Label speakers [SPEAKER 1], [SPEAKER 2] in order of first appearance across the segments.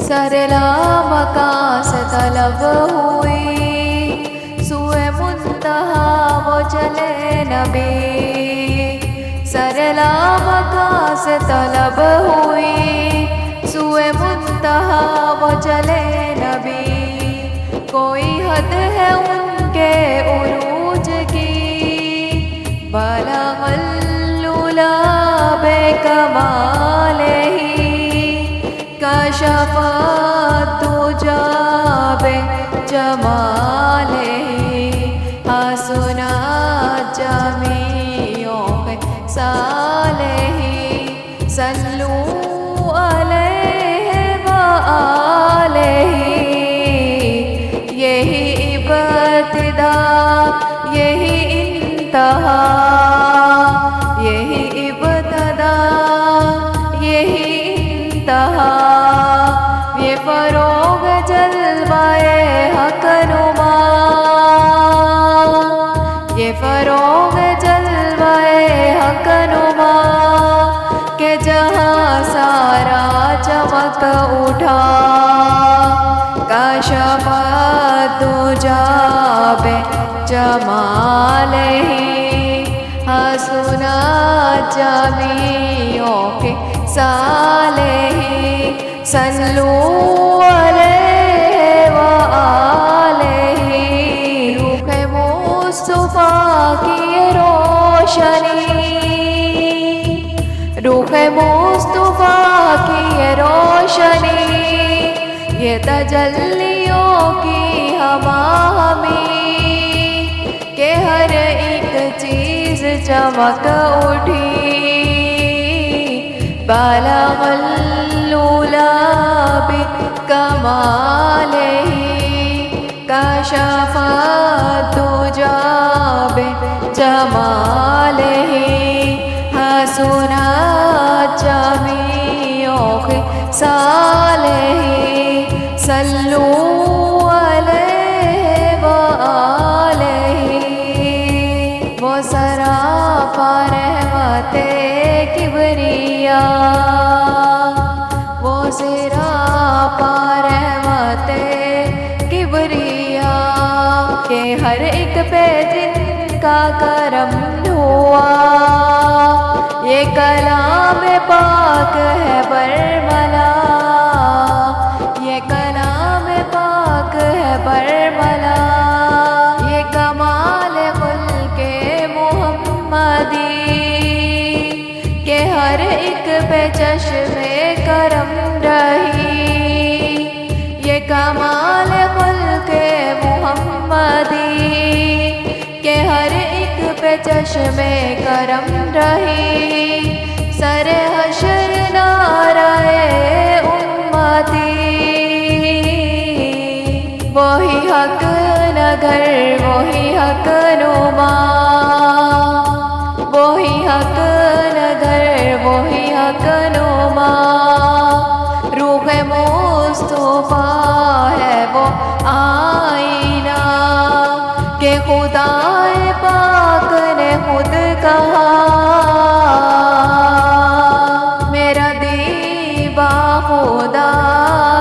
[SPEAKER 1] सरलामका से तलब हुई, सुए मुंतहा वो चले नबी। सरलामका से तलब हुई, सुए मुंतहा वो चले नबी। कोई हद है उनके उरूज की, बलगल्लुला बेकमाले ही, कशफत दुजा बेजमाले ही, हसनत जमीओ साले ही। सल्लू अलैहि व आलिही, यही इब्तिदा यही इंतहा, यही इब्तिदा यही इंतहा। ये फरोग जलवाए हक नुमा, ये फरोग जलवाए हक नुमा, के जहाँ सारा चमक उठा। कशफत दुजा बेजमाले ही, हसनत जमीओ साले ही। सल्लू अलैहि व आलिही, रूह मुस्तफा की ये रोशनी, रूह मुस्तफा की ये रोशनी, ये तजल्लियों की हमाहमी, के हर एक चीज चमक उठी। बलगल्लुला बेकमाले ही, कशफत दुजा बेजमाले ही, हसनत जमीओ साले ही। सल्लू अलैहि व आलिही, वो सरापा रहमते किबरिया, वो सरापा रहमते किबरिया, के हर एक पे जिनका करम हुआ। ये कलाम पाक है बरमला, ये कलाम पाक है बरमला, ये कमाल खुल्के मुहम्मदी, के हर एक पे चश्मे करम रही। ये कमाल खुल्के मुहम्मदी, के हर एक पे चश्मे करम रही। सरे हशर नाराए उम्मती, वही हक नगर वही हक नुमा, वही हक नगर वही हक नुमा। रूह मुस्तफा है वो आईना, के खुदाए पाक ने खुद कहा। मेरा दीवा खुदा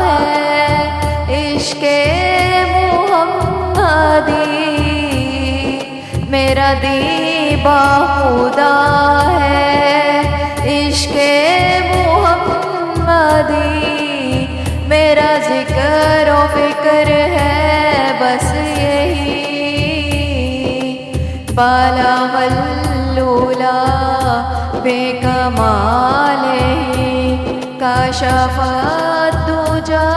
[SPEAKER 1] है इश्क़े मुहम्मदी, मेरा दीवा खुदा है इश्क़े मुहम्मदी। मेरा ज़िक्र व फ़िक्र है बस यही, बलगल्लुला बेकमाले ही, कशफत दुजा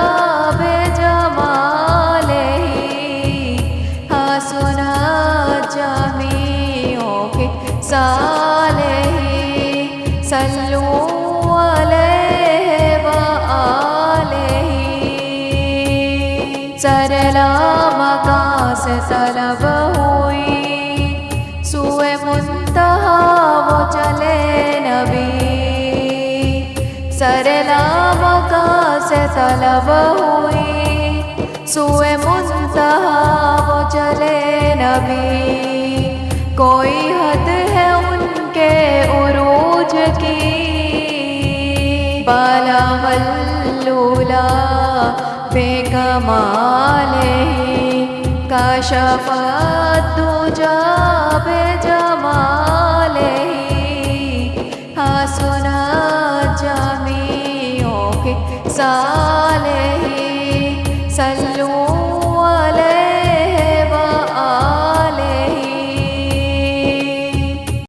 [SPEAKER 1] बेजमाले ही, हसनत जमीओ साले ही। सल्लू अलैहि व आलिही, सरलामका से तलब हुई, सुए मुंतहा वो चले नबी। सरलामका से तलब हुई, सुए मुंतहा वो चले नबी। कोई हद है उनके उरूज की, बलगल्लुला العلا بكماله كشف الدجى بجماله حسنت جميع خصاله صلوا